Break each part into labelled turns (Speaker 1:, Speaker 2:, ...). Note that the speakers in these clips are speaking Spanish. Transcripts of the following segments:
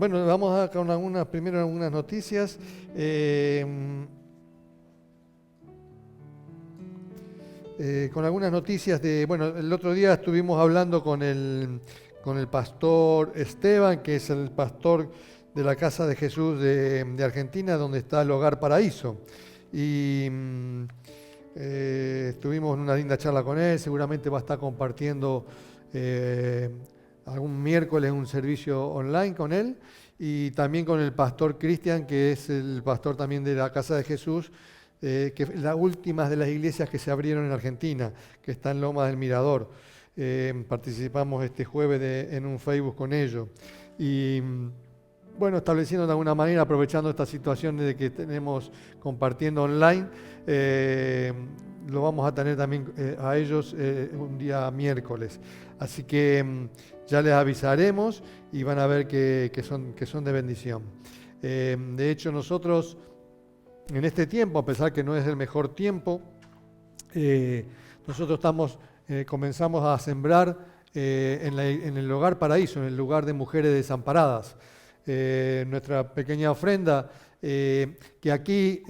Speaker 1: Bueno, vamos a con primero algunas noticias. Con algunas noticias bueno, el otro día estuvimos hablando con el pastor Esteban, que es el pastor de la Casa de Jesús de Argentina, donde está el Hogar Paraíso. Y tuvimos una linda charla con él, seguramente va a estar compartiendo algún miércoles un servicio online con él, y también con el pastor Cristian, que es el pastor también de la Casa de Jesús, que es la última de las iglesias que se abrieron en Argentina, que está en Loma del Mirador. Participamos este jueves en un Facebook con ellos. Y bueno, estableciendo de alguna manera, aprovechando esta situación de que tenemos compartiendo online, lo vamos a tener también a ellos un día miércoles. Así que ya les avisaremos y van a ver que son de bendición. De hecho, nosotros en este tiempo, a pesar que no es el mejor tiempo, nosotros comenzamos a sembrar en el Hogar Paraíso, en el lugar de mujeres desamparadas. Nuestra pequeña ofrenda, que aquí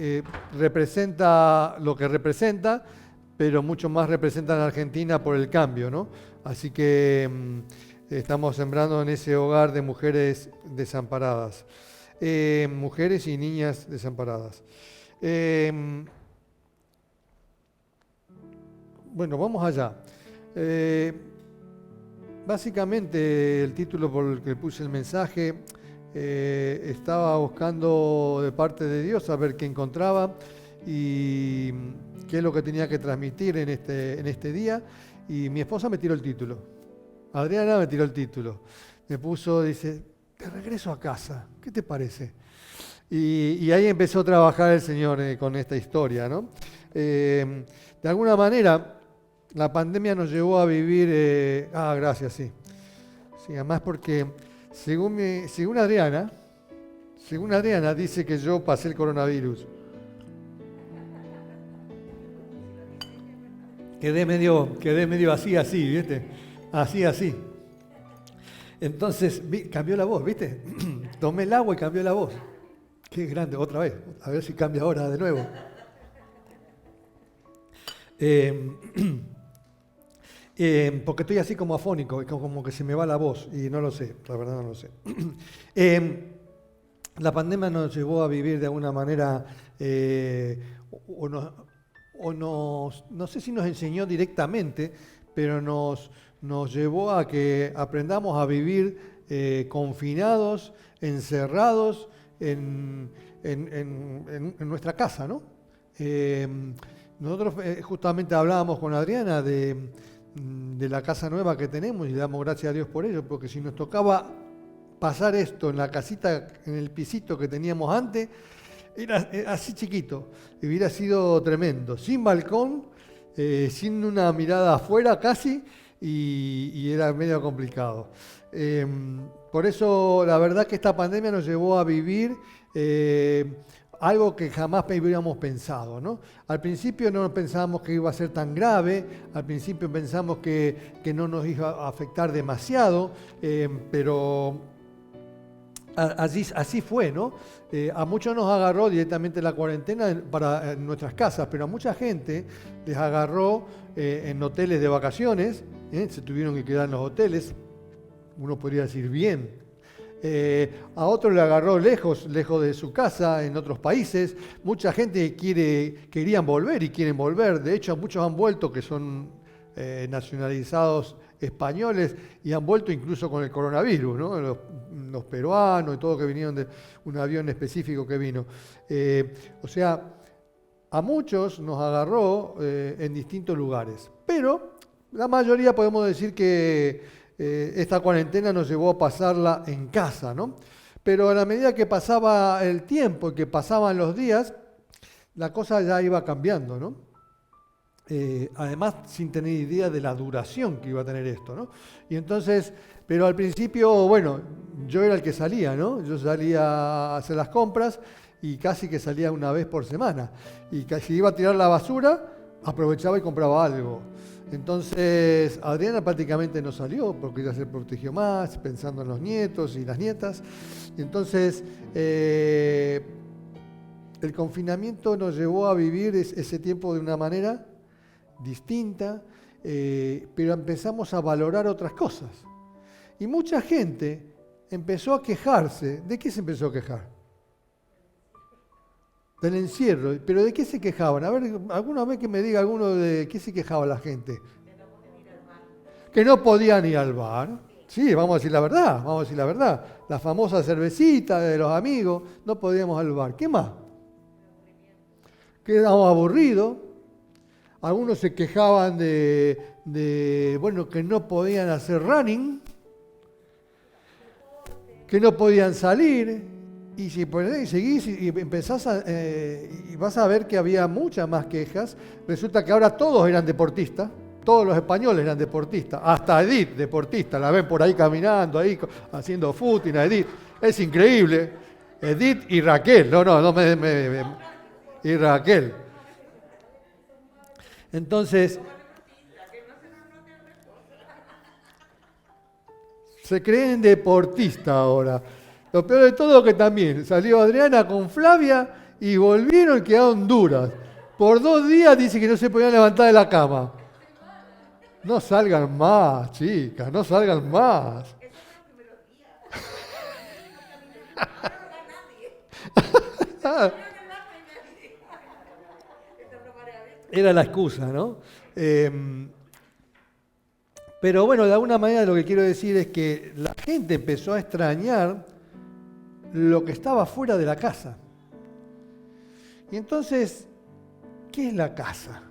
Speaker 1: representa lo que representa, pero mucho más representa en Argentina por el cambio, ¿no? Así que estamos sembrando en ese hogar de mujeres desamparadas, mujeres y niñas desamparadas. Bueno, vamos allá. Básicamente el título por el que puse el mensaje, estaba buscando de parte de Dios a ver qué encontraba y qué es lo que tenía que transmitir en este día, y mi esposa me tiró el título. Adriana me tiró el título. Me puso, dice, te regreso a casa, ¿qué te parece? Y ahí empezó a trabajar el Señor con esta historia, ¿no? De alguna manera, la pandemia nos llevó a vivir... gracias, sí. Sí, además porque según Adriana dice que yo pasé el coronavirus. Quedé medio así, ¿viste? Así. Entonces, cambió la voz, ¿viste? Tomé el agua y cambió la voz. Qué grande, otra vez. A ver si cambia ahora de nuevo. Porque estoy así como afónico, como que se me va la voz, y no lo sé, la verdad no lo sé. La pandemia nos llevó a vivir de alguna manera, no sé si nos enseñó directamente, pero nos llevó a que aprendamos a vivir confinados, encerrados en nuestra casa, ¿no? Nosotros justamente hablábamos con Adriana de la casa nueva que tenemos, y le damos gracias a Dios por ello, porque si nos tocaba pasar esto en la casita, en el pisito que teníamos antes, era así chiquito, y hubiera sido tremendo, sin balcón, sin una mirada afuera casi, y era medio complicado. Por eso la verdad que esta pandemia nos llevó a vivir algo que jamás hubiéramos pensado, ¿no? Al principio no pensábamos que iba a ser tan grave, al principio pensamos que no nos iba a afectar demasiado, pero así fue, ¿no? A muchos nos agarró directamente la cuarentena en nuestras casas, pero a mucha gente les agarró en hoteles de vacaciones, se tuvieron que quedar en los hoteles, uno podría decir bien. A otros le agarró lejos de su casa, en otros países. Mucha gente querían volver y quieren volver. De hecho, muchos han vuelto que son nacionalizados españoles y han vuelto incluso con el coronavirus, ¿no? Los peruanos y todos que vinieron de un avión específico que vino. O sea, a muchos nos agarró en distintos lugares. Pero la mayoría podemos decir que esta cuarentena nos llevó a pasarla en casa, ¿no? Pero a la medida que pasaba el tiempo y que pasaban los días, la cosa ya iba cambiando, ¿no? Además, sin tener idea de la duración que iba a tener esto, ¿no? Y entonces, pero al principio, bueno, yo era el que salía, ¿no? Yo salía a hacer las compras y casi que salía una vez por semana. Y si iba a tirar la basura, aprovechaba y compraba algo. Entonces, Adriana prácticamente no salió porque ella se protegió más, pensando en los nietos y las nietas. Entonces, el confinamiento nos llevó a vivir ese tiempo de una manera distinta, pero empezamos a valorar otras cosas. Y mucha gente empezó a quejarse. ¿De qué se empezó a quejar? Del encierro. ¿Pero de qué se quejaban? A ver, alguna vez que me diga alguno de qué se quejaba la gente. Que no podían ir al bar. Sí, vamos a decir la verdad, vamos a decir la verdad. La famosa cervecita de los amigos, no podíamos al bar. ¿Qué más? Quedamos aburridos. Algunos se quejaban bueno, que no podían hacer running, que no podían salir. Y si seguís y empezás y vas a ver que había muchas más quejas. Resulta que ahora todos eran deportistas, todos los españoles eran deportistas, hasta Edith deportista, la ven por ahí caminando, ahí haciendo footing a Edith. Es increíble. Edith y Raquel, y Raquel. Entonces, se creen deportistas ahora. Lo peor de todo es que también salió Adriana con Flavia y volvieron y quedaron duras. Por 2 días dice que no se podían levantar de la cama. No salgan más, chicas, no salgan más. Era la excusa, ¿no? Pero bueno, de alguna manera lo que quiero decir es que la gente empezó a extrañar lo que estaba fuera de la casa. Y entonces, ¿qué es la casa?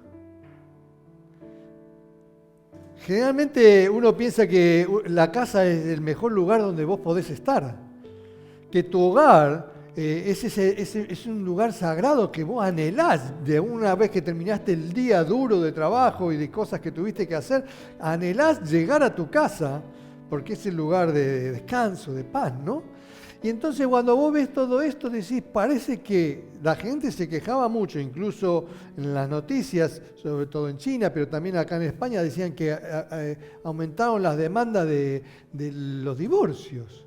Speaker 1: Generalmente uno piensa que la casa es el mejor lugar donde vos podés estar, que tu hogar es un lugar sagrado que vos anhelás. De una vez que terminaste el día duro de trabajo y de cosas que tuviste que hacer, anhelás llegar a tu casa porque es el lugar de descanso, de paz, ¿no? Y entonces cuando vos ves todo esto decís, parece que la gente se quejaba mucho, incluso en las noticias, sobre todo en China, pero también acá en España, decían que aumentaron las demandas de los divorcios.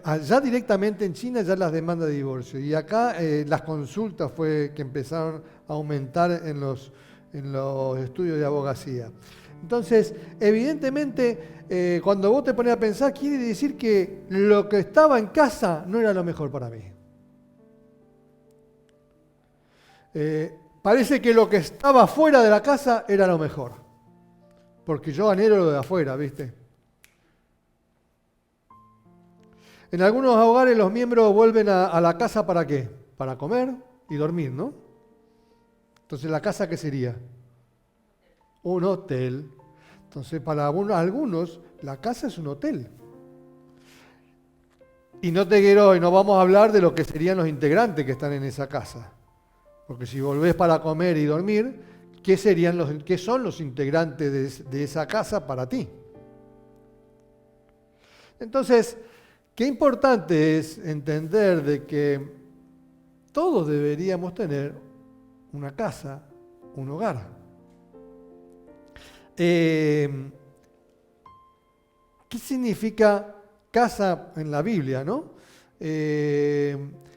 Speaker 1: Allá directamente en China ya las demandas de divorcio, y acá las consultas fue que empezaron a aumentar en los estudios de abogacía. Entonces, evidentemente, cuando vos te pones a pensar, quiere decir que lo que estaba en casa no era lo mejor para mí. Parece que lo que estaba fuera de la casa era lo mejor, porque yo anhelo lo de afuera, ¿viste? En algunos hogares los miembros vuelven a la casa ¿para qué? Para comer y dormir, ¿no? Entonces, ¿la casa qué sería? Un hotel. Entonces, para algunos, la casa es un hotel. Y no vamos a hablar de lo que serían los integrantes que están en esa casa. Porque si volvés para comer y dormir, ¿qué son los integrantes de esa casa para ti? Entonces, qué importante es entender de que todos deberíamos tener una casa, un hogar. ¿Qué significa casa en la Biblia, no?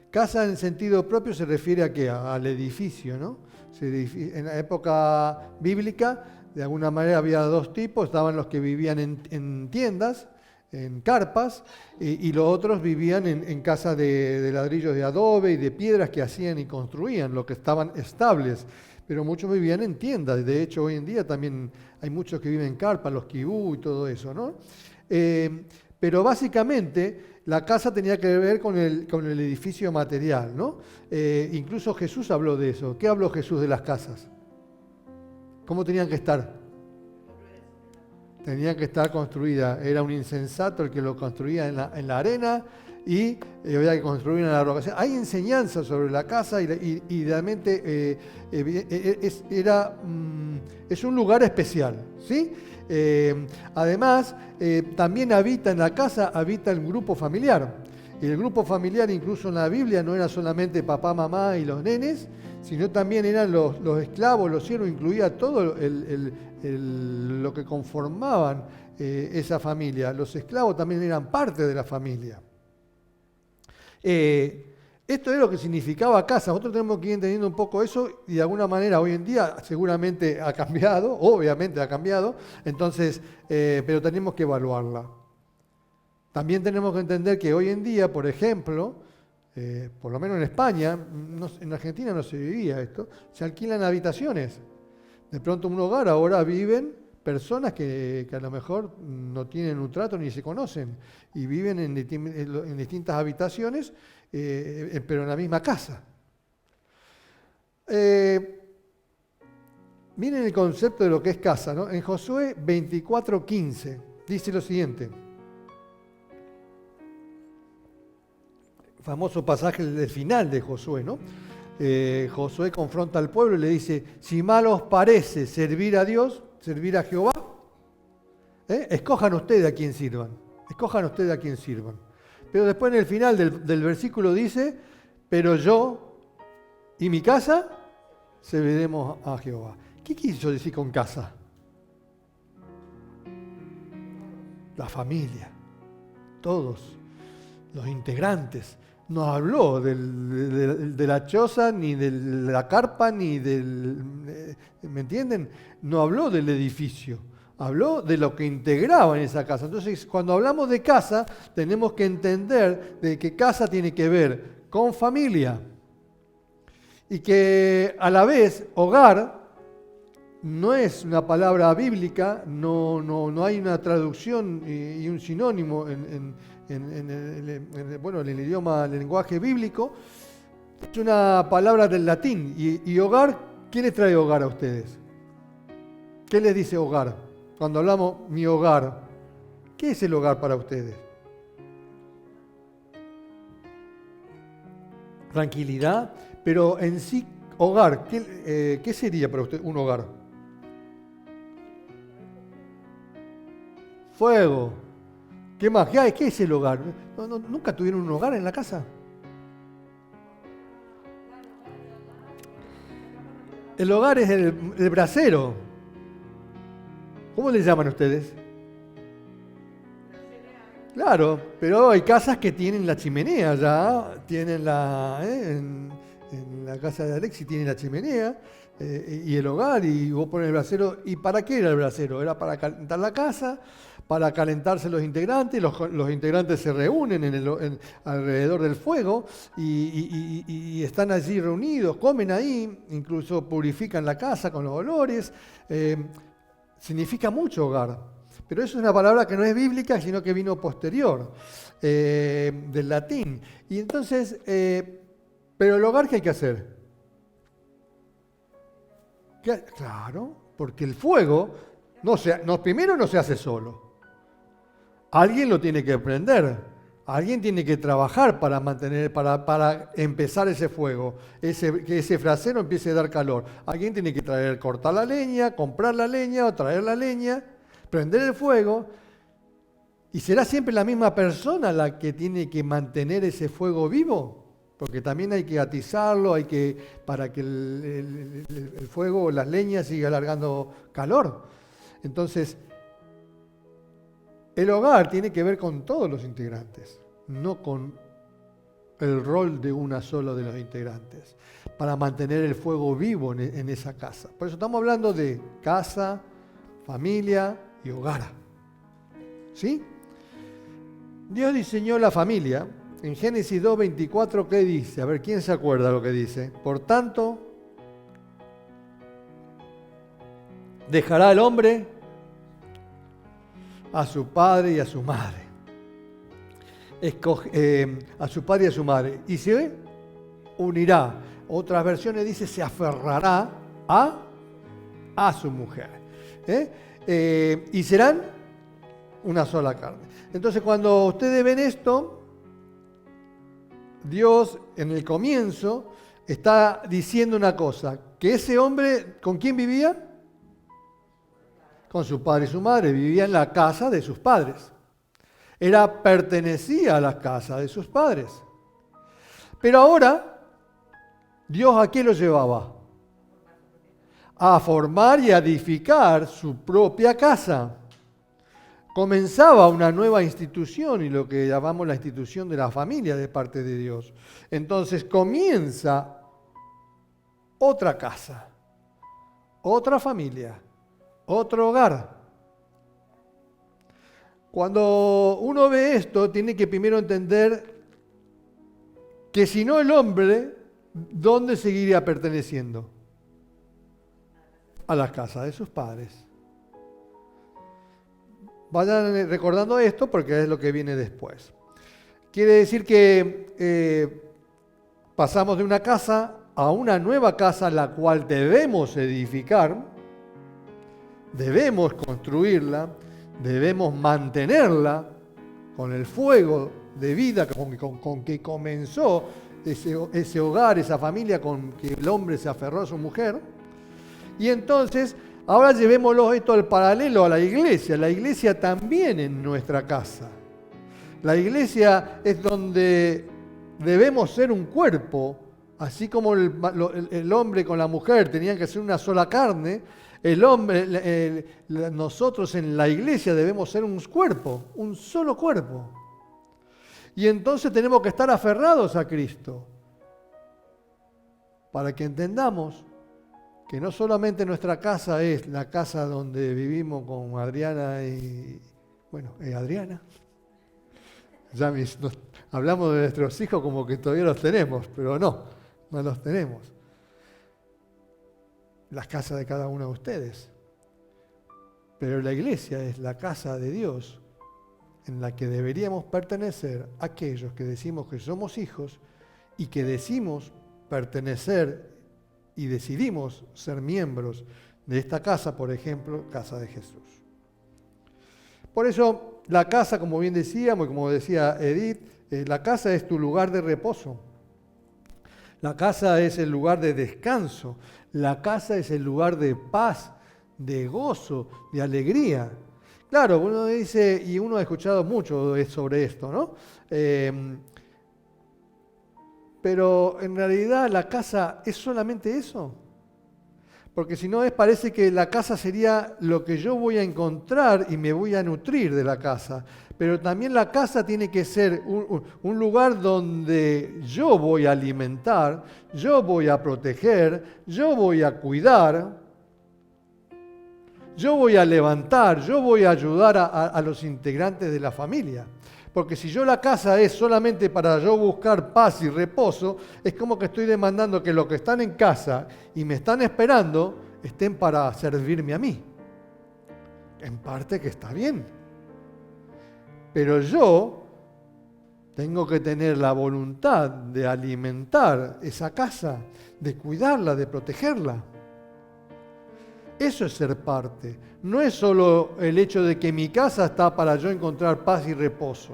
Speaker 1: Casa en sentido propio se refiere a ¿qué? Al edificio, ¿no? En la época bíblica, de alguna manera había 2 tipos, estaban los que vivían en tiendas, en carpas, y los otros vivían en casas de ladrillos de adobe y de piedras que hacían y construían, los que estaban estables. Pero muchos vivían en tiendas. De hecho, hoy en día también hay muchos que viven en carpas, los kibú y todo eso, ¿no? Pero básicamente la casa tenía que ver con el edificio material, ¿no? Incluso Jesús habló de eso. ¿Qué habló Jesús de las casas? ¿Cómo tenían que estar? Tenían que estar construidas. Era un insensato el que lo construía en la arena y había que construir en la roca. O sea, hay enseñanza sobre la casa y realmente es un lugar especial, ¿sí? Además, también habita en la casa, habita el grupo familiar. Y el grupo familiar, incluso en la Biblia, no era solamente papá, mamá y los nenes, sino también eran los esclavos, los siervos, incluía todo lo que conformaban esa familia. Los esclavos también eran parte de la familia. Esto es lo que significaba casa. Nosotros tenemos que ir entendiendo un poco eso y de alguna manera hoy en día seguramente ha cambiado, obviamente ha cambiado, entonces, pero tenemos que evaluarla. También tenemos que entender que hoy en día, por ejemplo, por lo menos en España, en Argentina no se vivía esto, se alquilan habitaciones. De pronto un hogar ahora viven personas que a lo mejor no tienen un trato ni se conocen y viven en distintas habitaciones, pero en la misma casa. Miren el concepto de lo que es casa, ¿no? En Josué 24:15 dice lo siguiente. Famoso pasaje del final de Josué, ¿no? Josué confronta al pueblo y le dice, si mal os parece servir a Dios, servir a Jehová, escojan ustedes a quién sirvan, escojan ustedes a quién sirvan. Pero después en el final del versículo dice, pero yo y mi casa serviremos a Jehová. ¿Qué quiso decir con casa? La familia, todos los integrantes. No habló de la choza, ni de la carpa, ni del... ¿Me entienden? No habló del edificio. Habló de lo que integraba en esa casa. Entonces, cuando hablamos de casa, tenemos que entender de que casa tiene que ver con familia. Y que a la vez, hogar no es una palabra bíblica, no hay una traducción y un sinónimo en el idioma, el lenguaje bíblico. Es una palabra del latín. Y hogar, ¿qué les trae hogar a ustedes? ¿Qué les dice hogar? Cuando hablamos mi hogar, ¿qué es el hogar para ustedes? Tranquilidad, pero en sí, hogar, ¿qué sería para usted un hogar? Fuego. ¿Qué más? ¿Qué es el hogar? ¿Nunca tuvieron un hogar en la casa? El hogar es el brasero. ¿Cómo le llaman ustedes? Claro, pero hay casas que tienen la chimenea ya, tienen en la casa de Alexi tienen la chimenea y el hogar, y vos pones el brasero. ¿Y para qué era el brasero? Era para calentar la casa, para calentarse los integrantes. Los integrantes se reúnen alrededor del fuego y están allí reunidos, comen ahí, incluso purifican la casa con los olores. Significa mucho hogar, pero eso es una palabra que no es bíblica, sino que vino posterior, del latín. Y entonces, pero el hogar, ¿qué hay que hacer? Claro, porque el fuego, primero no se hace solo. Alguien lo tiene que prender, alguien tiene que trabajar para mantener, para empezar ese fuego, que ese brasero empiece a dar calor. Alguien tiene que cortar la leña, comprar la leña o traer la leña, prender el fuego, y será siempre la misma persona la que tiene que mantener ese fuego vivo, porque también hay que atizarlo, para que el fuego, las leñas siga alargando calor. Entonces, el hogar tiene que ver con todos los integrantes, no con el rol de una sola de los integrantes, para mantener el fuego vivo en esa casa. Por eso estamos hablando de casa, familia y hogar. ¿Sí? Dios diseñó la familia. En Génesis 2:24, ¿qué dice? A ver, ¿quién se acuerda lo que dice? Por tanto, dejará el hombre a su padre y a su madre. A su padre y a su madre. Y se unirá. Otras versiones dice se aferrará a su mujer. Y serán una sola carne. Entonces, cuando ustedes ven esto, Dios en el comienzo está diciendo una cosa, que ese hombre, ¿con quién vivía? Con su padre y su madre, vivía en la casa de sus padres. pertenecía a la casa de sus padres. Pero ahora, ¿Dios a qué lo llevaba? A formar y a edificar su propia casa. Comenzaba una nueva institución, y lo que llamamos la institución de la familia de parte de Dios. Entonces comienza otra casa, otra familia, otro hogar. Cuando uno ve esto, tiene que primero entender que si no el hombre, ¿dónde seguiría perteneciendo? A la casa de sus padres. Vayan recordando esto porque es lo que viene después. Quiere decir que pasamos de una casa a una nueva casa, la cual debemos edificar, debemos construirla, debemos mantenerla con el fuego de vida con que comenzó ese hogar, esa familia con que el hombre se aferró a su mujer. Y entonces, ahora llevémoslo esto al paralelo a la iglesia. La iglesia también es nuestra casa. La iglesia es donde debemos ser un cuerpo, así como el hombre con la mujer tenían que ser una sola carne. Nosotros en la iglesia debemos ser un cuerpo, un solo cuerpo. Y entonces tenemos que estar aferrados a Cristo para que entendamos que no solamente nuestra casa es la casa donde vivimos con Adriana y, Adriana. Ya hablamos de nuestros hijos como que todavía los tenemos, pero no los tenemos. Las casas de cada uno de ustedes. Pero la iglesia es la casa de Dios en la que deberíamos pertenecer aquellos que decimos que somos hijos y que decimos pertenecer y decidimos ser miembros de esta casa, por ejemplo, casa de Jesús. Por eso, la casa, como bien decíamos, y como decía Edith, la casa es tu lugar de reposo. La casa es el lugar de descanso. La casa es el lugar de paz, de gozo, de alegría. Claro, uno dice, y uno ha escuchado mucho sobre esto, ¿no? Pero en realidad la casa es solamente eso. Porque si no parece que la casa sería lo que yo voy a encontrar y me voy a nutrir de la casa. Pero también la casa tiene que ser un lugar donde yo voy a alimentar, yo voy a proteger, yo voy a cuidar, yo voy a levantar, yo voy a ayudar a los integrantes de la familia. Porque si yo la casa es solamente para yo buscar paz y reposo, es como que estoy demandando que los que están en casa y me están esperando estén para servirme a mí. En parte que está bien. Pero yo tengo que tener la voluntad de alimentar esa casa, de cuidarla, de protegerla. Eso es ser parte. No es solo el hecho de que mi casa está para yo encontrar paz y reposo,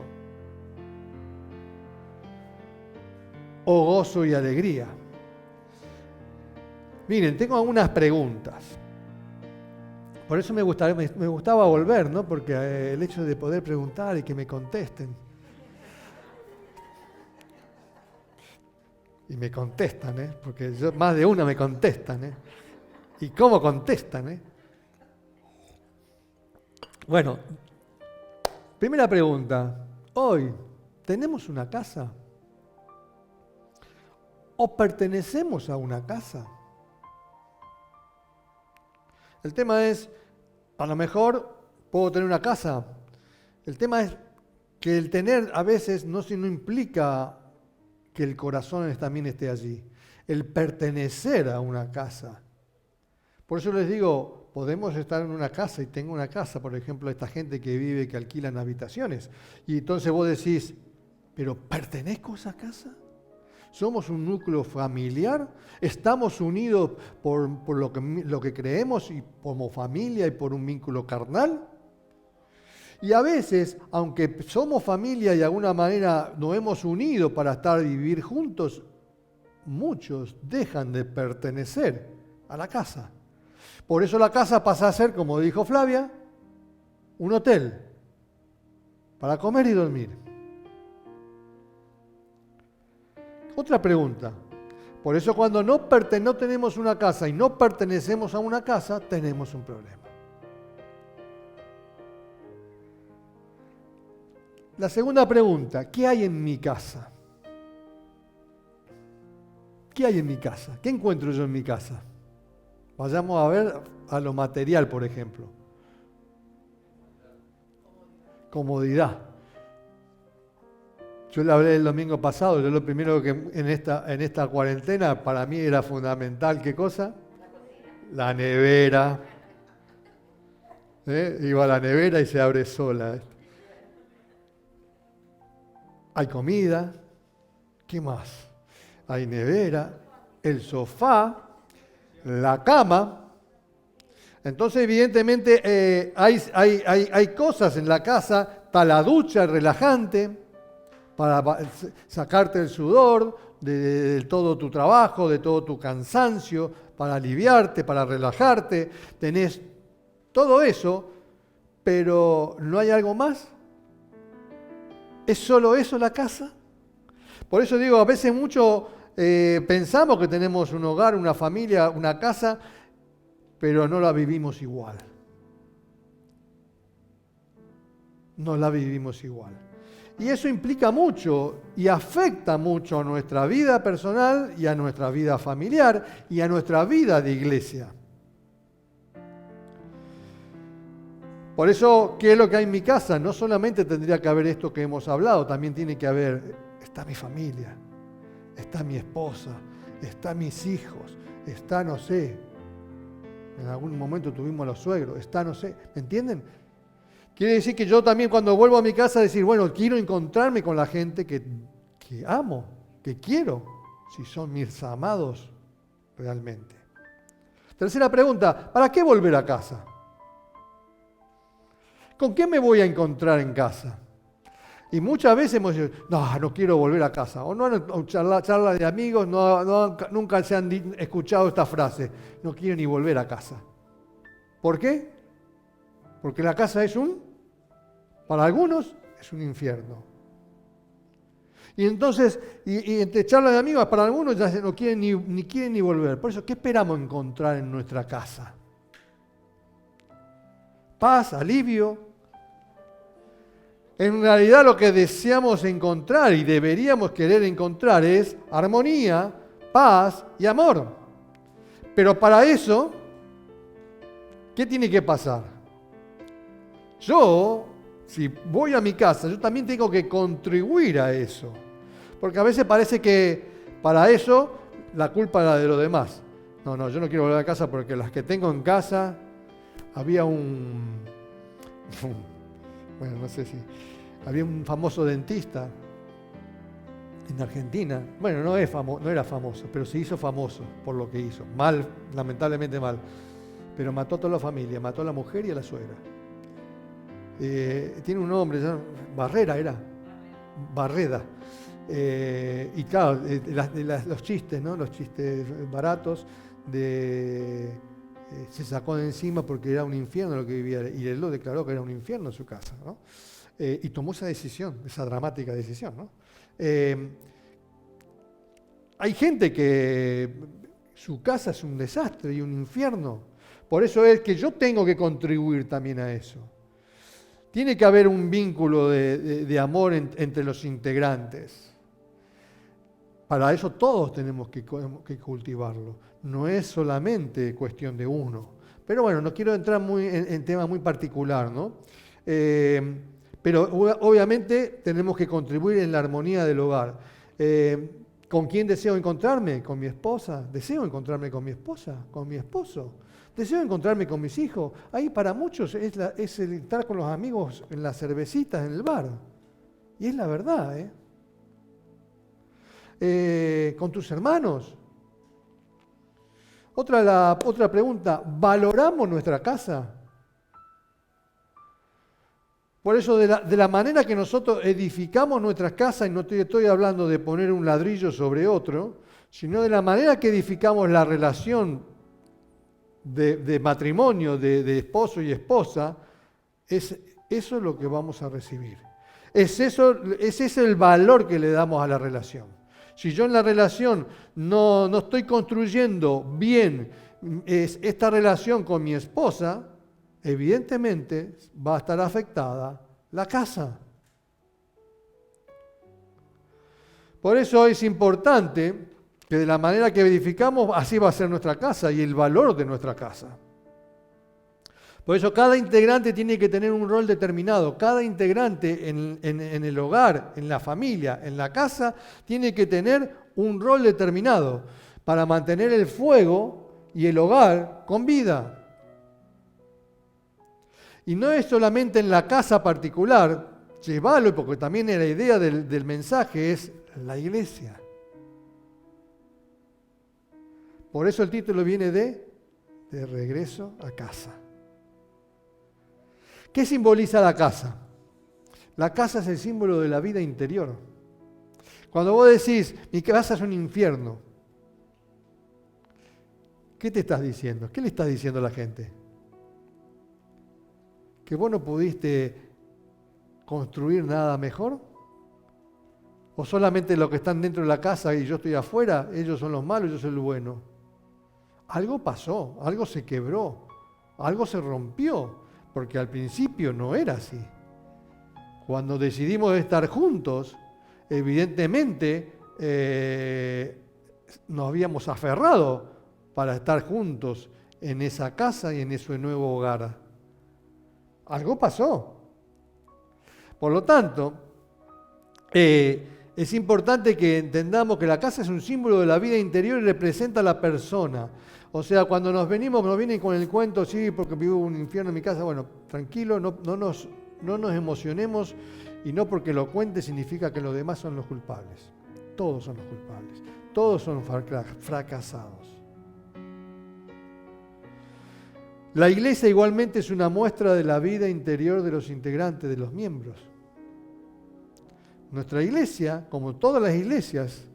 Speaker 1: o gozo y alegría. Miren, tengo algunas preguntas. Por eso me gustaba volver, ¿no? Porque el hecho de poder preguntar y que me contesten. Y me contestan, ¿eh? Porque más de una me contestan, ¿eh? ¿Y cómo contestan, eh? Bueno, primera pregunta. Hoy, ¿tenemos una casa? ¿O pertenecemos a una casa? El tema es, a lo mejor puedo tener una casa. El tema es que el tener a veces no implica que el corazón también esté allí. El pertenecer a una casa. Por eso les digo, podemos estar en una casa y tengo una casa, por ejemplo, esta gente que vive, que alquilan habitaciones. Y entonces vos decís, ¿pero pertenezco a esa casa? ¿Somos un núcleo familiar? ¿Estamos unidos por lo que creemos y como familia y por un vínculo carnal? Y a veces, aunque somos familia y de alguna manera nos hemos unido para estar y vivir juntos, muchos dejan de pertenecer a la casa. Por eso la casa pasa a ser, como dijo Flavia, un hotel. para comer y dormir. Otra pregunta. Por eso cuando no tenemos una casa y no pertenecemos a una casa, tenemos un problema. La segunda pregunta, ¿qué hay en mi casa? ¿Qué hay en mi casa? ¿Qué encuentro yo en mi casa? Vayamos a ver a lo material, por ejemplo. Comodidad. Yo le hablé el domingo pasado, yo lo primero que en esta cuarentena para mí era fundamental, ¿qué cosa? La nevera. Iba a la nevera y se abre sola. Hay comida, ¿qué más? Hay nevera, el sofá, la cama. Entonces, evidentemente, hay cosas en la casa, está la ducha relajante para sacarte el sudor de todo tu trabajo, de todo tu cansancio, para aliviarte, para relajarte. Tenés todo eso, pero ¿no hay algo más? ¿Es solo eso la casa? Por eso digo, a veces mucho pensamos que tenemos un hogar, una familia, una casa, pero no la vivimos igual. No la vivimos igual. Y eso implica mucho y afecta mucho a nuestra vida personal y a nuestra vida familiar y a nuestra vida de iglesia. Por eso, ¿qué es lo que hay en mi casa? No solamente tendría que haber esto que hemos hablado, también tiene que haber, está mi familia, está mi esposa, está mis hijos, está, no sé, en algún momento tuvimos a los suegros, está, no sé, ¿me entienden? Quiere decir que yo también cuando vuelvo a mi casa decir, bueno, quiero encontrarme con la gente que amo, que quiero, si son mis amados realmente. Tercera pregunta, ¿para qué volver a casa? ¿Con qué me voy a encontrar en casa? Y muchas veces hemos dicho, no quiero volver a casa. O no han charla de amigos, nunca se han escuchado esta frase, no quiero ni volver a casa. ¿Por qué? Porque la casa para algunos, es un infierno. Y entonces, y entre charla de amigos, para algunos ya no quieren ni quieren ni volver. Por eso, ¿qué esperamos encontrar en nuestra casa? Paz, alivio. En realidad lo que deseamos encontrar y deberíamos querer encontrar es armonía, paz y amor. Pero para eso, ¿qué tiene que pasar? Yo, si voy a mi casa, yo también tengo que contribuir a eso. Porque a veces parece que para eso la culpa es la de los demás. No, yo no quiero volver a casa porque las que tengo en casa, había bueno, no sé si... Había un famoso dentista en Argentina. Bueno, no era famoso, pero se hizo famoso por lo que hizo. Mal, lamentablemente mal. Pero mató a toda la familia, mató a la mujer y a la suegra. Tiene un nombre, Barreda. Y claro, los chistes, ¿no? Los chistes baratos se sacó de encima porque era un infierno lo que vivía y él lo declaró que era un infierno en su casa, ¿no? Y tomó esa decisión, esa dramática decisión, ¿no? Hay gente que su casa es un desastre y un infierno. Por eso es que yo tengo que contribuir también a eso. Tiene que haber un vínculo de amor entre los integrantes. Para eso todos tenemos que cultivarlo. No es solamente cuestión de uno. Pero bueno, no quiero entrar en tema muy particular, ¿no? Pero obviamente tenemos que contribuir en la armonía del hogar. ¿Con quién deseo encontrarme? Con mi esposa. ¿Deseo encontrarme con mi esposa? ¿Con mi esposo? ¿Deseo encontrarme con mis hijos? Ahí para muchos es el estar con los amigos en las cervecitas, en el bar. Y es la verdad, con tus hermanos. Otra pregunta, ¿valoramos nuestra casa? Por eso de la manera que nosotros edificamos nuestras casas, y no estoy hablando de poner un ladrillo sobre otro, sino de la manera que edificamos la relación de matrimonio, de esposo y esposa, eso es lo que vamos a recibir. Ese es el valor que le damos a la relación. Si yo en la relación no estoy construyendo bien esta relación con mi esposa, evidentemente va a estar afectada la casa. Por eso es importante que de la manera que edificamos, así va a ser nuestra casa y el valor de nuestra casa. Por eso cada integrante tiene que tener un rol determinado. Cada integrante en el hogar, en la familia, en la casa, tiene que tener un rol determinado para mantener el fuego y el hogar con vida. Y no es solamente en la casa particular, llevarlo, porque también la idea del mensaje es la iglesia. Por eso el título viene de regreso a casa. ¿Qué simboliza la casa? La casa es el símbolo de la vida interior. Cuando vos decís, mi casa es un infierno, ¿qué te estás diciendo? ¿Qué le estás diciendo a la gente? ¿Que vos no pudiste construir nada mejor? ¿O solamente los que están dentro de la casa y yo estoy afuera, ellos son los malos y yo soy el bueno? Algo pasó, algo se quebró, algo se rompió. Porque al principio no era así. Cuando decidimos estar juntos, evidentemente nos habíamos aferrado para estar juntos en esa casa y en ese nuevo hogar. Algo pasó. Por lo tanto, es importante que entendamos que la casa es un símbolo de la vida interior y representa a la persona. O sea, cuando nos vienen con el cuento, sí, porque vivo un infierno en mi casa, bueno, tranquilo, no nos emocionemos y no porque lo cuente significa que los demás son los culpables. Todos son los culpables, todos son fracasados. La iglesia igualmente es una muestra de la vida interior de los integrantes, de los miembros. Nuestra iglesia, como todas las iglesias,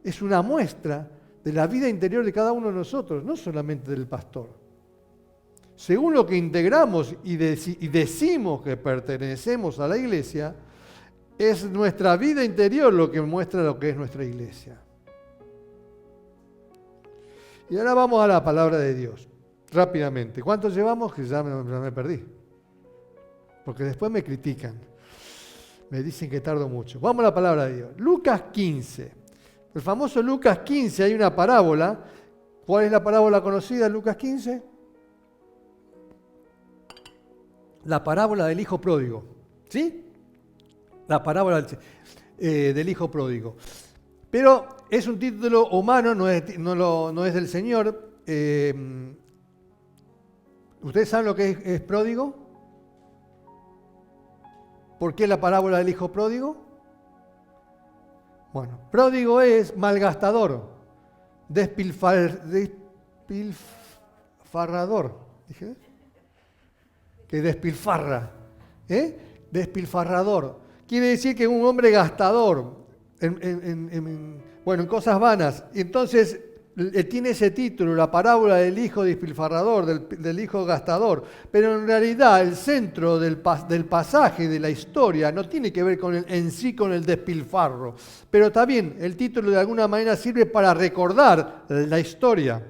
Speaker 1: es una muestra de la vida interior de cada uno de nosotros, no solamente del pastor. Según lo que integramos y decimos que pertenecemos a la iglesia, es nuestra vida interior lo que muestra lo que es nuestra iglesia. Y ahora vamos a la palabra de Dios, rápidamente. ¿Cuántos llevamos? Que ya me perdí. Porque después me critican. Me dicen que tardo mucho. Vamos a la palabra de Dios. Lucas 15. El famoso Lucas 15, hay una parábola. ¿Cuál es la parábola conocida en Lucas 15? La parábola del hijo pródigo. ¿Sí? La parábola del hijo pródigo. Pero es un título humano, no es del Señor. ¿Ustedes saben lo que es pródigo? ¿Por qué la parábola del hijo pródigo? Bueno, pródigo es malgastador, despilfarrador, ¿dije? Que despilfarra, despilfarrador. Quiere decir que es un hombre gastador, en cosas vanas. Entonces, tiene ese título, la parábola del hijo despilfarrador, del hijo gastador. Pero en realidad el centro del pasaje, de la historia, no tiene que ver en sí con el despilfarro. Pero está bien, el título de alguna manera sirve para recordar la historia.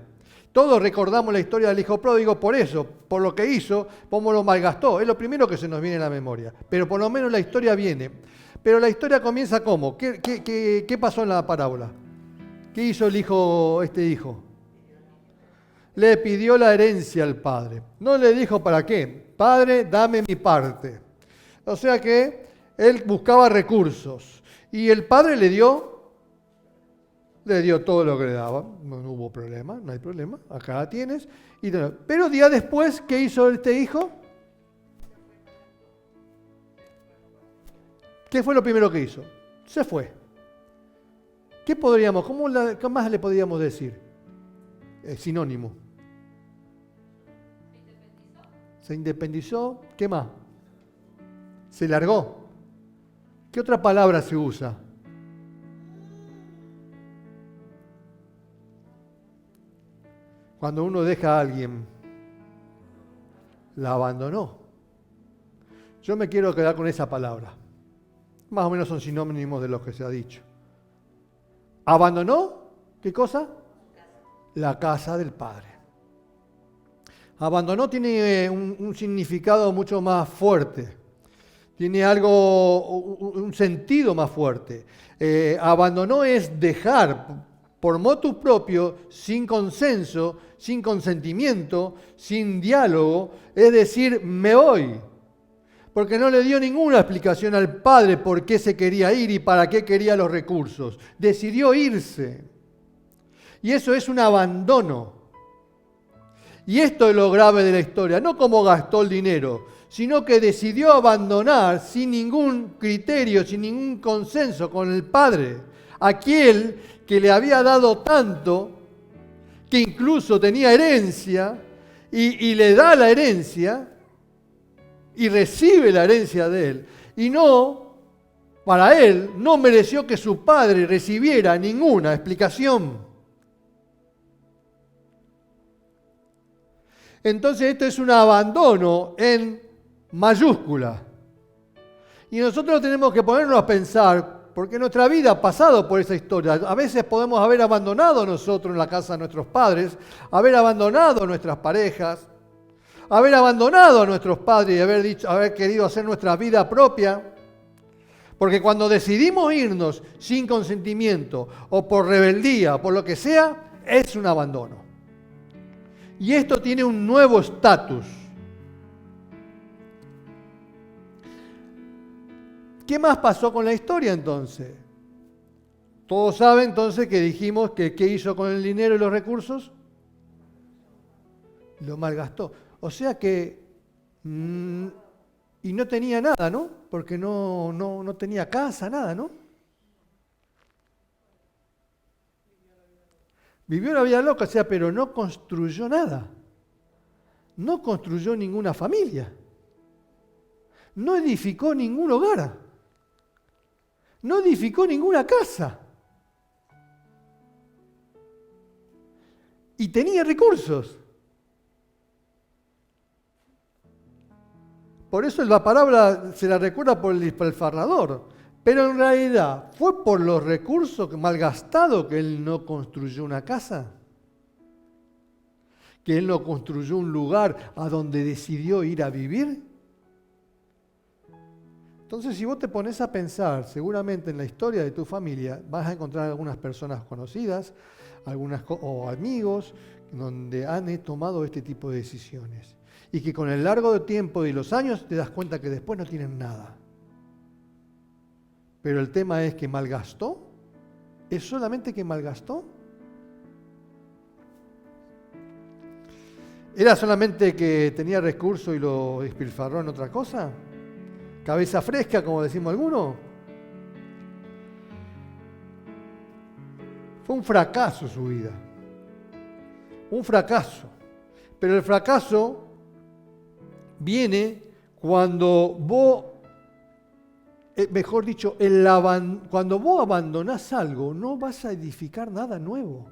Speaker 1: Todos recordamos la historia del hijo pródigo por eso, por lo que hizo, cómo lo malgastó. Es lo primero que se nos viene a la memoria. Pero por lo menos la historia viene. Pero la historia comienza ¿cómo? ¿Qué pasó en la parábola? ¿Qué hizo este hijo? Le pidió la herencia al padre. No le dijo para qué. Padre, dame mi parte. O sea que él buscaba recursos. Y el padre le dio todo lo que le daba. No hubo problema, no hay problema. Acá la tienes. Pero días después, ¿qué hizo este hijo? ¿Qué fue lo primero que hizo? Se fue. ¿Qué más le podríamos decir? Sinónimo. Se independizó. ¿Qué más? Se largó. ¿Qué otra palabra se usa? Cuando uno deja a alguien, la abandonó. Yo me quiero quedar con esa palabra. Más o menos son sinónimos de lo que se ha dicho. Abandonó, ¿qué cosa? La casa del Padre. Abandonó tiene un significado mucho más fuerte. Tiene un sentido más fuerte. Abandonó es dejar por motu propio, sin consenso, sin consentimiento, sin diálogo, es decir, me voy. Porque no le dio ninguna explicación al padre por qué se quería ir y para qué quería los recursos. Decidió irse. Y eso es un abandono. Y esto es lo grave de la historia, no cómo gastó el dinero, sino que decidió abandonar sin ningún criterio, sin ningún consenso con el padre, aquel que le había dado tanto, que incluso tenía herencia, y le da la herencia, y recibe la herencia de él. Y no, para él, no mereció que su padre recibiera ninguna explicación. Entonces esto es un abandono en mayúscula. Y nosotros tenemos que ponernos a pensar, porque nuestra vida ha pasado por esa historia. A veces podemos haber abandonado nosotros en la casa de nuestros padres, haber abandonado nuestras parejas, haber abandonado a nuestros padres y haber querido hacer nuestra vida propia. Porque cuando decidimos irnos sin consentimiento o por rebeldía o por lo que sea, es un abandono. Y esto tiene un nuevo estatus. ¿Qué más pasó con la historia entonces? Todos saben entonces que dijimos que ¿qué hizo con el dinero y los recursos? Lo malgastó. O sea que... y no tenía nada, ¿no? Porque no tenía casa, nada, ¿no? Vivió la vida loca, o sea, pero no construyó nada. No construyó ninguna familia. No edificó ningún hogar. No edificó ninguna casa. Y tenía recursos. Por eso la palabra se la recuerda por el despilfarrador. Pero en realidad, ¿fue por los recursos malgastados que él no construyó una casa? ¿Que él no construyó un lugar a donde decidió ir a vivir? Entonces, si vos te pones a pensar, seguramente en la historia de tu familia, vas a encontrar algunas personas conocidas, o amigos, donde han tomado este tipo de decisiones. Y que con el largo de tiempo y los años te das cuenta que después no tienen nada. Pero el tema es que malgastó. ¿Es solamente que malgastó? ¿Era solamente que tenía recursos y lo despilfarró en otra cosa? ¿Cabeza fresca, como decimos algunos? Fue un fracaso su vida. Un fracaso. Pero el fracaso viene cuando vos... mejor dicho, cuando vos abandonás algo, no vas a edificar nada nuevo.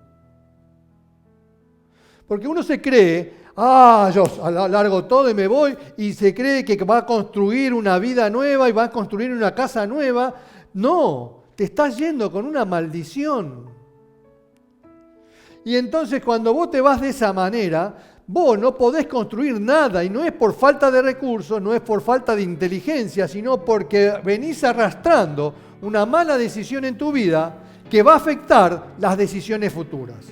Speaker 1: Porque uno se cree, yo largo todo y me voy, y se cree que va a construir una vida nueva y va a construir una casa nueva. No, te estás yendo con una maldición. Y entonces cuando vos te vas de esa manera, vos no podés construir nada, y no es por falta de recursos, no es por falta de inteligencia, sino porque venís arrastrando una mala decisión en tu vida que va a afectar las decisiones futuras.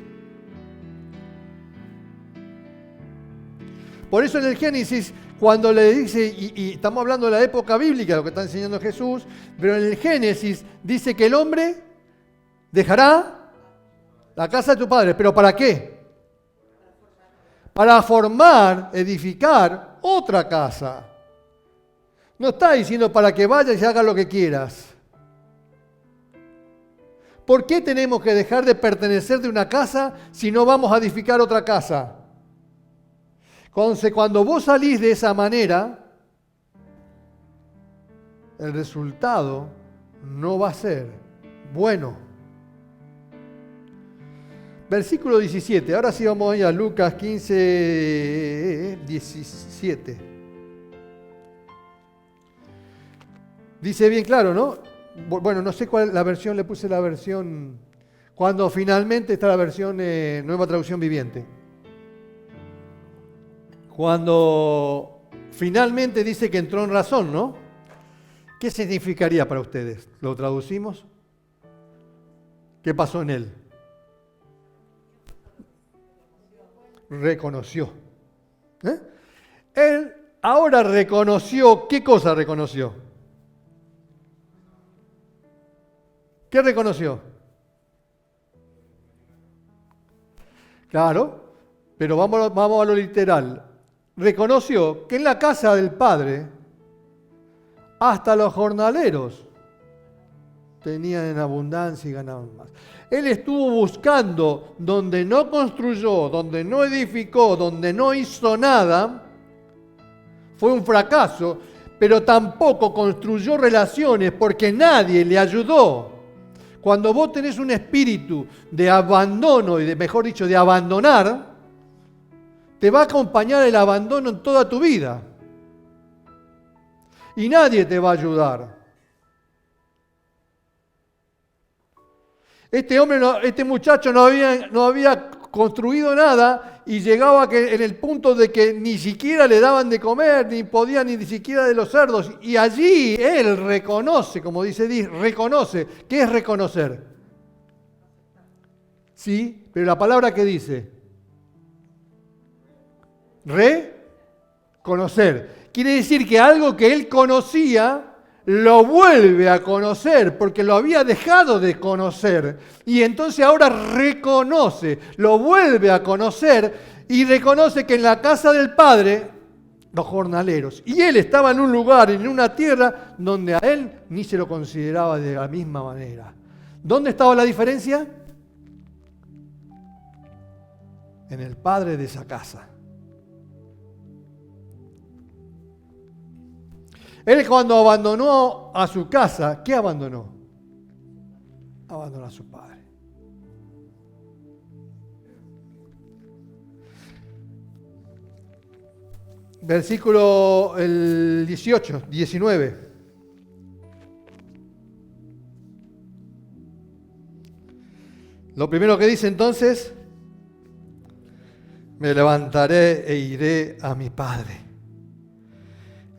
Speaker 1: Por eso en el Génesis, cuando le dice, y estamos hablando de la época bíblica, lo que está enseñando Jesús, pero en el Génesis dice que el hombre dejará la casa de tu padre. ¿Pero para qué? Para formar, edificar otra casa. No está diciendo para que vayas y hagas lo que quieras. ¿Por qué tenemos que dejar de pertenecer de una casa si no vamos a edificar otra casa? Entonces, cuando vos salís de esa manera, el resultado no va a ser bueno. Versículo 17. Ahora sí vamos a ir a Lucas 15, 17. Dice bien claro, ¿no? Bueno, no sé cuál la versión, le puse la versión, cuando finalmente está la versión Nueva Traducción Viviente. Cuando finalmente dice que entró en razón, ¿no? ¿Qué significaría para ustedes? ¿Lo traducimos? ¿Qué pasó en él? Reconoció. Él ahora reconoció, ¿qué cosa reconoció? ¿Qué reconoció? Claro, pero vamos a lo literal. Reconoció que en la casa del Padre hasta los jornaleros tenían en abundancia y ganaban más. Él estuvo buscando donde no construyó, donde no edificó, donde no hizo nada. Fue un fracaso, pero tampoco construyó relaciones porque nadie le ayudó. Cuando vos tenés un espíritu de abandono y mejor dicho, de abandonar, te va a acompañar el abandono en toda tu vida. Y nadie te va a ayudar. Este muchacho no había construido nada y llegaba en el punto de que ni siquiera le daban de comer, ni podía ni siquiera de los cerdos. Y allí él reconoce, como dice, reconoce. ¿Qué es reconocer? Sí, pero la palabra que dice, reconocer. Quiere decir que algo que él conocía lo vuelve a conocer porque lo había dejado de conocer. Y entonces ahora reconoce, lo vuelve a conocer y reconoce que en la casa del Padre, los jornaleros. Y él estaba en un lugar, en una tierra, donde a él ni se lo consideraba de la misma manera. ¿Dónde estaba la diferencia? En el padre de esa casa. Él cuando abandonó a su casa, ¿qué abandonó? Abandonó a su padre. Versículo el 18, 19. Lo primero que dice entonces, me levantaré e iré a mi padre.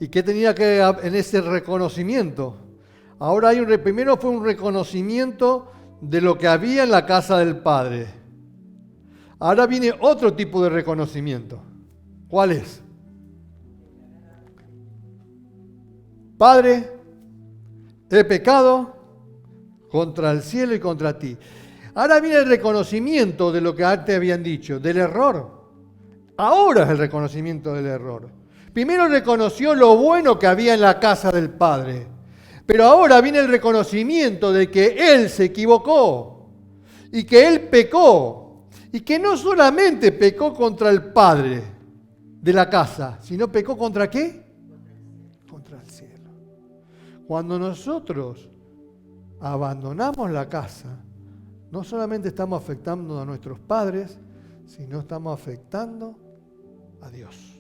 Speaker 1: ¿Y qué tenía que en ese reconocimiento? Ahora primero fue un reconocimiento de lo que había en la casa del Padre. Ahora viene otro tipo de reconocimiento. ¿Cuál es? Padre, he pecado contra el cielo y contra ti. Ahora viene el reconocimiento de lo que antes habían dicho, del error. Ahora es el reconocimiento del error. Primero reconoció lo bueno que había en la casa del Padre, pero ahora viene el reconocimiento de que él se equivocó y que él pecó y que no solamente pecó contra el Padre de la casa, sino pecó ¿contra qué? Contra el cielo. Cuando nosotros abandonamos la casa, no solamente estamos afectando a nuestros padres, sino estamos afectando a Dios.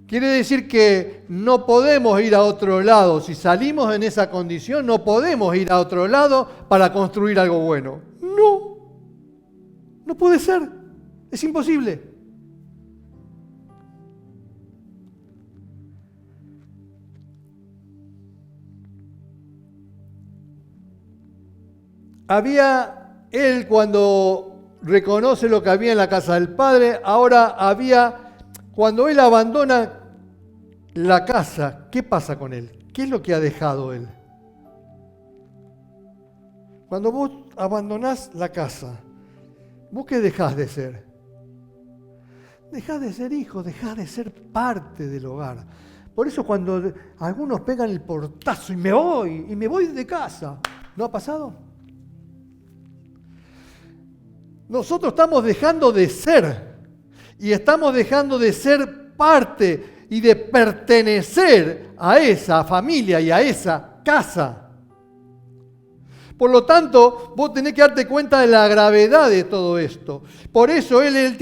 Speaker 1: Quiere decir que no podemos ir a otro lado. Si salimos en esa condición, no podemos ir a otro lado para construir algo bueno. No puede ser. Es imposible. Él cuando reconoce lo que había en la casa del Padre, cuando él abandona la casa, ¿qué pasa con él? ¿Qué es lo que ha dejado él? Cuando vos abandonás la casa, ¿vos qué dejás de ser? Dejás de ser hijo, dejás de ser parte del hogar. Por eso cuando algunos pegan el portazo y me voy de casa, ¿no ha pasado? Nosotros estamos dejando de ser y estamos dejando de ser parte y de pertenecer a esa familia y a esa casa. Por lo tanto, vos tenés que darte cuenta de la gravedad de todo esto. Por eso él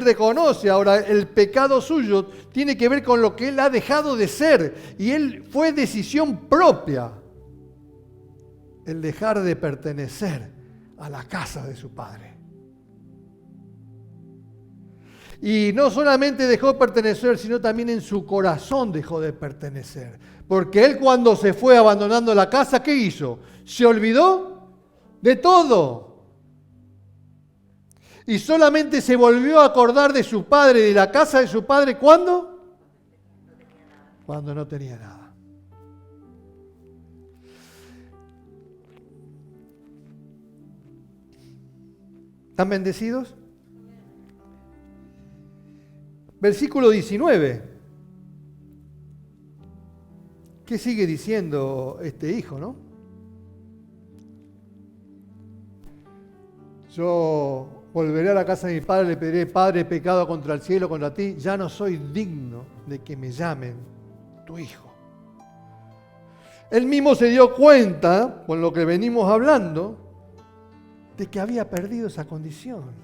Speaker 1: reconoce ahora el pecado suyo, tiene que ver con lo que él ha dejado de ser. Y él fue decisión propia el dejar de pertenecer a la casa de su padre. Y no solamente dejó de pertenecer, sino también en su corazón dejó de pertenecer. Porque él cuando se fue abandonando la casa, ¿qué hizo? Se olvidó de todo. Y solamente se volvió a acordar de su padre, de la casa de su padre, ¿cuándo? Cuando no tenía nada. ¿Están bendecidos? Versículo 19. ¿Qué sigue diciendo este hijo, no? Yo volveré a la casa de mi padre, le pediré, Padre, he pecado contra el cielo, contra ti, ya no soy digno de que me llamen tu hijo. Él mismo se dio cuenta, con lo que venimos hablando, de que había perdido esa condición.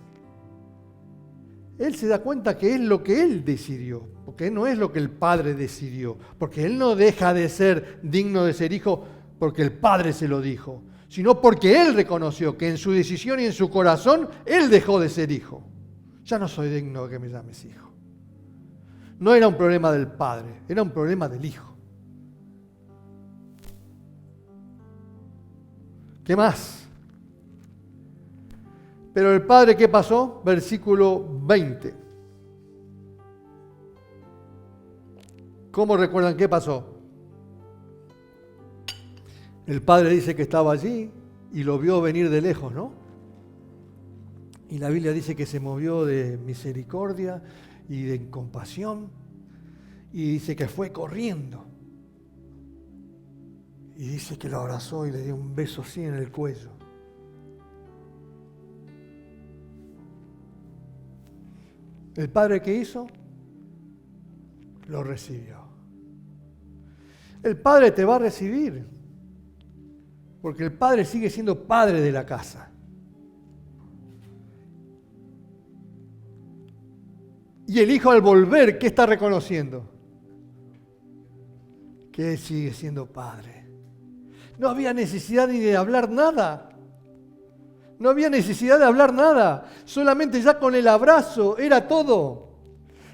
Speaker 1: Él se da cuenta que es lo que él decidió, porque no es lo que el padre decidió, porque él no deja de ser digno de ser hijo porque el padre se lo dijo, sino porque él reconoció que en su decisión y en su corazón, él dejó de ser hijo. Ya no soy digno de que me llames hijo. No era un problema del padre, era un problema del hijo. ¿Qué más? Pero el padre, ¿qué pasó? Versículo 20. ¿Cómo recuerdan qué pasó? El padre dice que estaba allí y lo vio venir de lejos, ¿no? Y la Biblia dice que se movió de misericordia y de compasión y dice que fue corriendo. Y dice que lo abrazó y le dio un beso así en el cuello. ¿El padre qué hizo? Lo recibió. El padre te va a recibir, porque el padre sigue siendo padre de la casa. Y el hijo al volver, ¿qué está reconociendo? Que él sigue siendo padre. No había necesidad ni de hablar nada. No había necesidad de hablar nada, solamente ya con el abrazo era todo.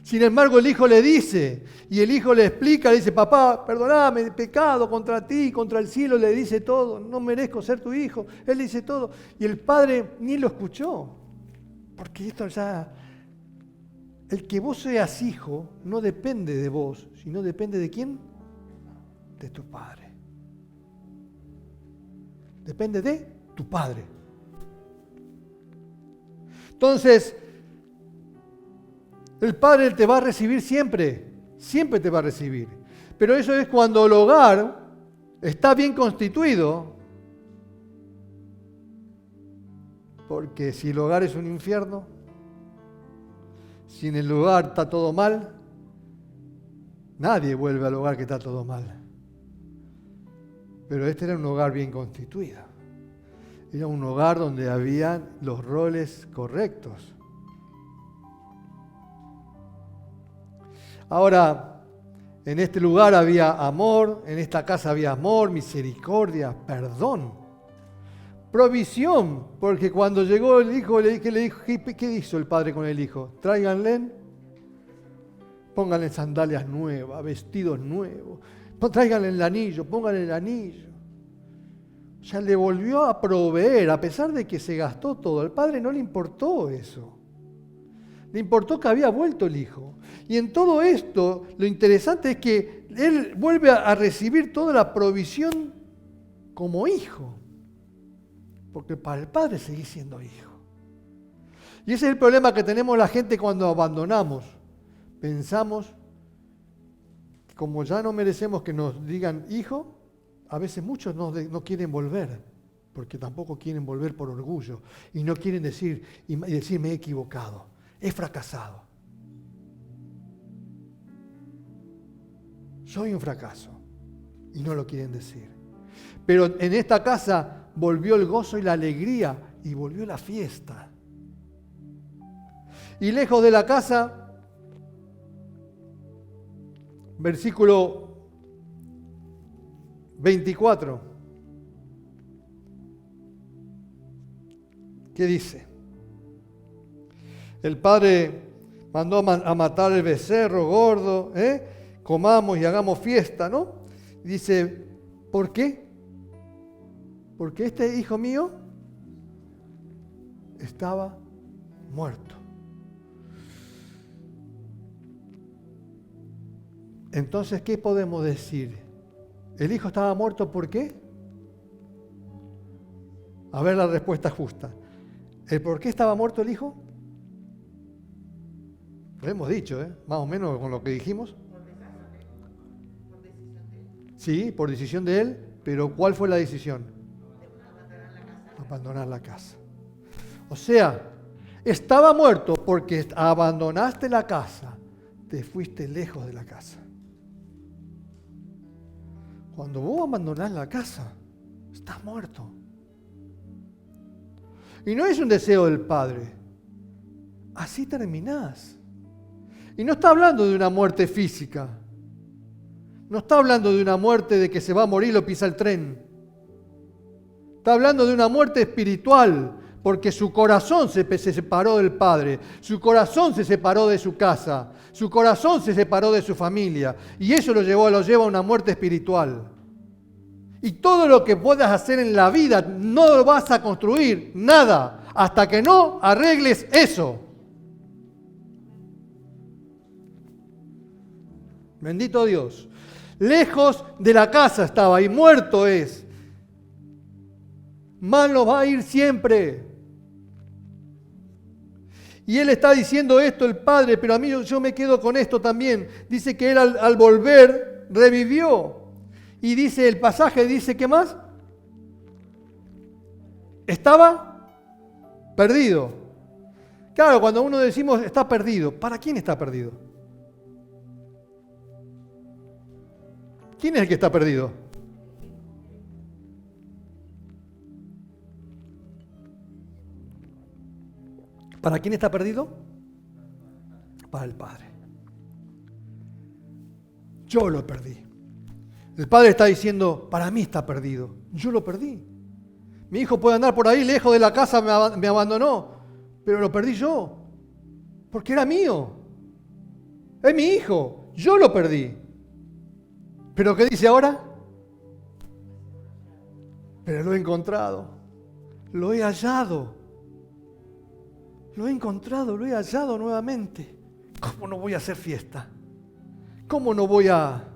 Speaker 1: Sin embargo, el hijo le dice, y el hijo le explica, le dice, papá, perdóname, he pecado contra ti, contra el cielo, le dice todo, no merezco ser tu hijo. Él dice todo, y el padre ni lo escuchó, porque esto ya, el que vos seas hijo no depende de vos, sino depende de quién, de tu padre. Depende de tu padre. Entonces, el padre te va a recibir siempre, siempre te va a recibir. Pero eso es cuando el hogar está bien constituido, porque si el hogar es un infierno, si en el hogar está todo mal, nadie vuelve al hogar que está todo mal. Pero este era un hogar bien constituido. Era un hogar donde habían los roles correctos. Ahora, en este lugar había amor, en esta casa había amor, misericordia, perdón, provisión, porque cuando llegó el hijo, ¿qué hizo el padre con el hijo? Tráiganle, pónganle sandalias nuevas, vestidos nuevos, tráiganle el anillo, pónganle el anillo. Ya le volvió a proveer, a pesar de que se gastó todo. Al padre no le importó eso. Le importó que había vuelto el hijo. Y en todo esto, lo interesante es que él vuelve a recibir toda la provisión como hijo. Porque para el padre sigue siendo hijo. Y ese es el problema que tenemos la gente cuando abandonamos. Pensamos que como ya no merecemos que nos digan hijo, a veces muchos no quieren volver, porque tampoco quieren volver por orgullo y no quieren decir me he equivocado, he fracasado. Soy un fracaso y no lo quieren decir. Pero en esta casa volvió el gozo y la alegría y volvió la fiesta. Y lejos de la casa, versículo 24. ¿Qué dice? El padre mandó a matar el becerro gordo, comamos y hagamos fiesta, ¿no? Y dice, ¿por qué? Porque este hijo mío estaba muerto. Entonces, ¿qué podemos decir? ¿El hijo estaba muerto por qué? A ver la respuesta justa. ¿El por qué estaba muerto el hijo? Lo hemos dicho, más o menos con lo que dijimos. Sí, por decisión de él, pero ¿cuál fue la decisión? Abandonar la casa. O sea, estaba muerto porque abandonaste la casa, te fuiste lejos de la casa. Cuando vos abandonás la casa, estás muerto. Y no es un deseo del Padre. Así terminás. Y no está hablando de una muerte física. No está hablando de una muerte de que se va a morir y lo pisa el tren. Está hablando de una muerte espiritual, porque su corazón se separó del Padre, su corazón se separó de su casa, su corazón se separó de su familia, y eso lo lleva a una muerte espiritual. Y todo lo que puedas hacer en la vida no lo vas a construir, nada, hasta que no arregles eso. Bendito Dios. Lejos de la casa estaba y muerto es. Mal nos va a ir siempre. Y él está diciendo esto, el Padre, pero a mí yo me quedo con esto también. Dice que él al volver revivió. Y dice, el pasaje dice, ¿qué más? Estaba perdido. Claro, cuando uno decimos está perdido, ¿para quién está perdido? ¿Quién es el que está perdido? ¿Para quién está perdido? Para el Padre. Yo lo perdí. El Padre está diciendo, para mí está perdido. Yo lo perdí. Mi hijo puede andar por ahí lejos de la casa, me abandonó, pero lo perdí yo, porque era mío. Es mi hijo, yo lo perdí. ¿Pero qué dice ahora? Pero lo he encontrado, lo he hallado. Lo he encontrado, lo he hallado nuevamente. ¿Cómo no voy a hacer fiesta? ¿Cómo no voy a...?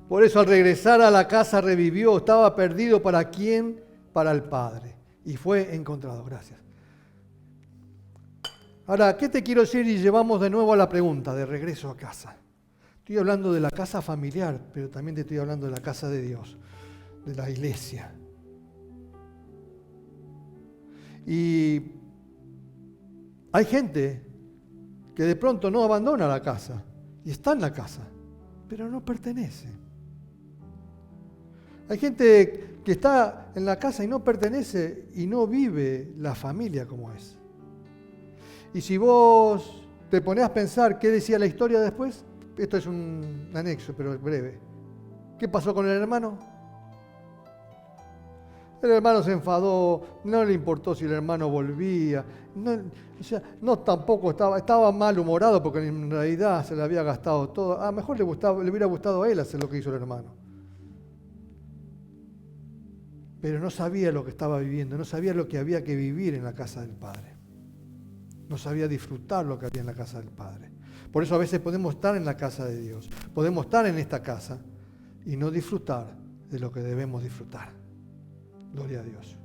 Speaker 1: Por eso al regresar a la casa revivió, estaba perdido. ¿Para quién? Para el Padre. Y fue encontrado. Gracias. Ahora, ¿qué te quiero decir? Y llevamos de nuevo a la pregunta, de regreso a casa. Estoy hablando de la casa familiar, pero también te estoy hablando de la casa de Dios, de la iglesia. Y hay gente que de pronto no abandona la casa y está en la casa, pero no pertenece. Hay gente que está en la casa y no pertenece y no vive la familia como es. Y si vos te ponés a pensar qué decía la historia después, esto es un anexo, pero breve. ¿Qué pasó con el hermano? El hermano se enfadó, no le importó si el hermano volvía, no tampoco estaba malhumorado porque en realidad se le había gastado todo. A lo mejor le hubiera gustado a él hacer lo que hizo el hermano. Pero no sabía lo que estaba viviendo, no sabía lo que había que vivir en la casa del Padre. No sabía disfrutar lo que había en la casa del Padre. Por eso a veces podemos estar en la casa de Dios, podemos estar en esta casa y no disfrutar de lo que debemos disfrutar. Gloria a Dios.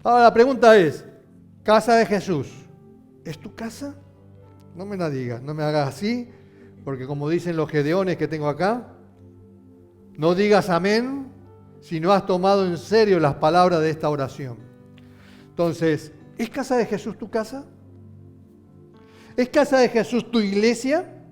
Speaker 1: Ahora la pregunta es, casa de Jesús, ¿es tu casa? No me la digas, no me hagas así, porque como dicen los gedeones que tengo acá, no digas amén si no has tomado en serio las palabras de esta oración. Entonces, ¿es casa de Jesús tu casa? ¿Es casa de Jesús tu iglesia?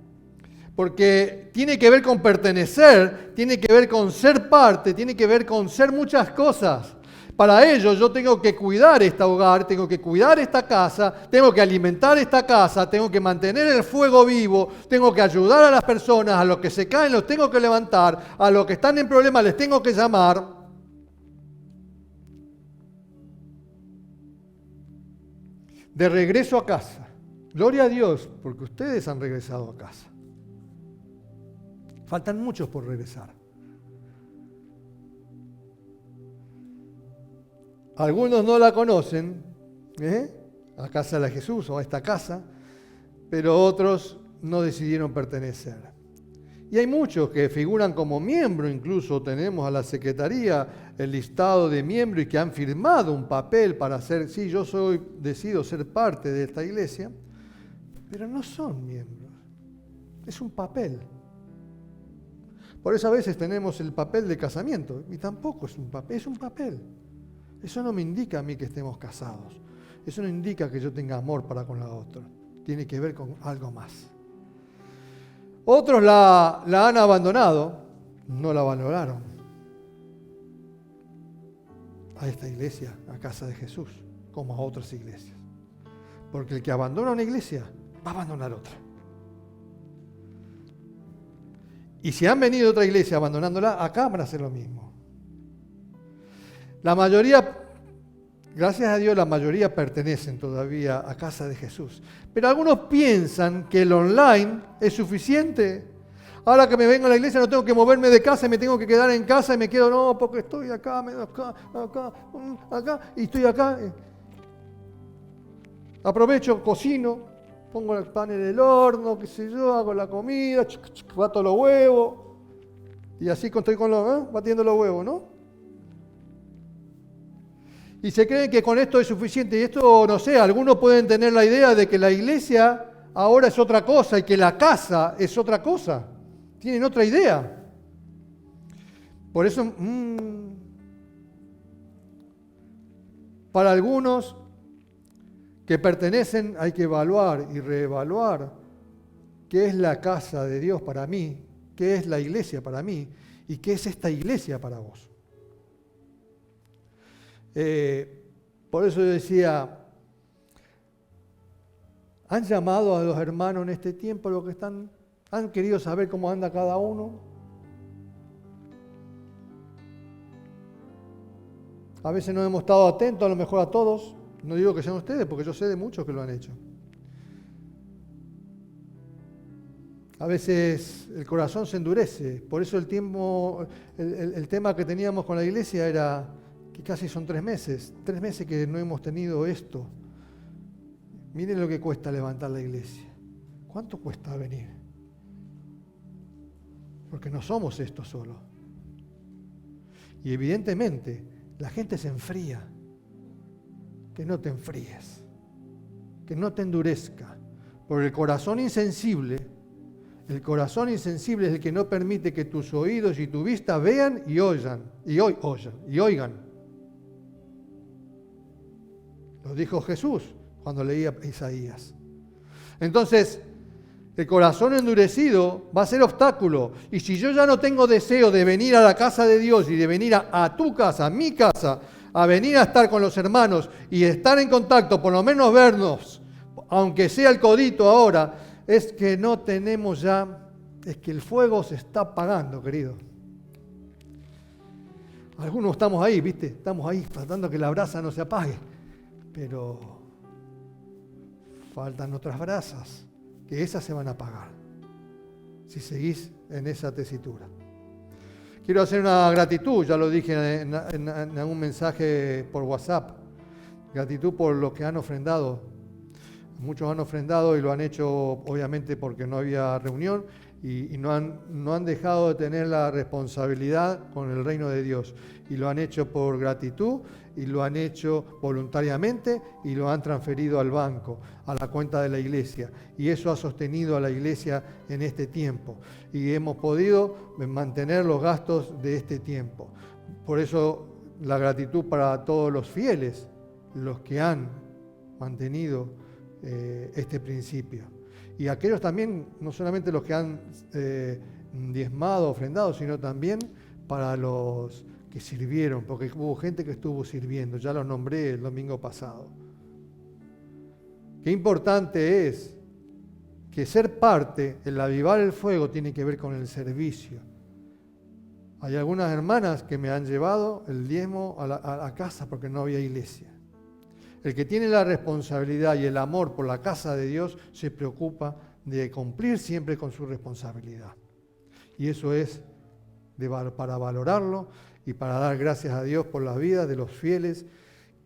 Speaker 1: porque tiene que ver con pertenecer, tiene que ver con ser parte, tiene que ver con ser muchas cosas. Para ello yo tengo que cuidar este hogar, tengo que cuidar esta casa, tengo que alimentar esta casa, tengo que mantener el fuego vivo, tengo que ayudar a las personas, a los que se caen los tengo que levantar, a los que están en problemas les tengo que llamar. De regreso a casa. Gloria a Dios, porque ustedes han regresado a casa. Faltan muchos por regresar. Algunos no la conocen, a casa de Jesús o a esta casa, pero otros no decidieron pertenecer. Y hay muchos que figuran como miembros, incluso tenemos a la Secretaría el listado de miembros y que han firmado un papel para ser, sí, decido ser parte de esta iglesia, pero no son miembros, es un papel. Por eso a veces tenemos el papel de casamiento y tampoco es un papel, es un papel. Eso no me indica a mí que estemos casados. Eso no indica que yo tenga amor para con la otra. Tiene que ver con algo más. Otros la han abandonado, no la valoraron. A esta iglesia, a casa de Jesús, como a otras iglesias. Porque el que abandona una iglesia, va a abandonar otra. Y si han venido a otra iglesia abandonándola, acá van a hacer lo mismo. La mayoría, gracias a Dios, la mayoría pertenecen todavía a casa de Jesús. Pero algunos piensan que el online es suficiente. Ahora que me vengo a la iglesia no tengo que moverme de casa y me tengo que quedar en casa y me quedo, no, porque estoy acá, acá, y estoy acá. Aprovecho, cocino, pongo el pan en el horno, qué sé yo, hago la comida, bato los huevos. Y así estoy batiendo los huevos, ¿no? Y se creen que con esto es suficiente. Y esto, no sé, algunos pueden tener la idea de que la iglesia ahora es otra cosa y que la casa es otra cosa. Tienen otra idea. Por eso, para algunos que pertenecen hay que evaluar y reevaluar qué es la casa de Dios para mí, qué es la iglesia para mí y qué es esta iglesia para vos. Por eso yo decía, ¿han llamado a los hermanos en este tiempo los que han querido saber cómo anda cada uno? A veces no hemos estado atentos a lo mejor a todos, no digo que sean ustedes porque yo sé de muchos que lo han hecho. A veces el corazón se endurece, por eso el tema que teníamos con la iglesia era que casi son 3 meses que no hemos tenido esto. Miren lo que cuesta levantar la iglesia. ¿Cuánto cuesta venir? Porque no somos esto solo. Y evidentemente la gente se enfría. Que no te enfríes, que no te endurezca. Por el corazón insensible es el que no permite que tus oídos y tu vista vean y oigan. Lo dijo Jesús cuando leía Isaías. Entonces, el corazón endurecido va a ser obstáculo. Y si yo ya no tengo deseo de venir a la casa de Dios y de venir a tu casa, a mi casa, a venir a estar con los hermanos y estar en contacto, por lo menos vernos, aunque sea el codito ahora, es que no tenemos ya, es que el fuego se está apagando, querido. Algunos estamos ahí, ¿viste? Estamos ahí tratando que la brasa no se apague. Pero faltan otras brasas, que esas se van a apagar si seguís en esa tesitura. Quiero hacer una gratitud, ya lo dije en un mensaje por WhatsApp, gratitud por los que han ofrendado. Muchos han ofrendado y lo han hecho obviamente porque no había reunión y no han dejado de tener la responsabilidad con el reino de Dios. Y lo han hecho por gratitud y lo han hecho voluntariamente y lo han transferido al banco, a la cuenta de la iglesia. Y eso ha sostenido a la iglesia en este tiempo. Y hemos podido mantener los gastos de este tiempo. Por eso la gratitud para todos los fieles, los que han mantenido este principio. Y aquellos también, no solamente los que han diezmado, ofrendado, sino también para los que sirvieron, porque hubo gente que estuvo sirviendo, ya los nombré el domingo pasado. Qué importante es que ser parte, el avivar el fuego, tiene que ver con el servicio. Hay algunas hermanas que me han llevado el diezmo a la casa porque no había iglesia. El que tiene la responsabilidad y el amor por la casa de Dios se preocupa de cumplir siempre con su responsabilidad. Y eso es para valorarlo y para dar gracias a Dios por la vida de los fieles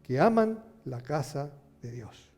Speaker 1: que aman la casa de Dios.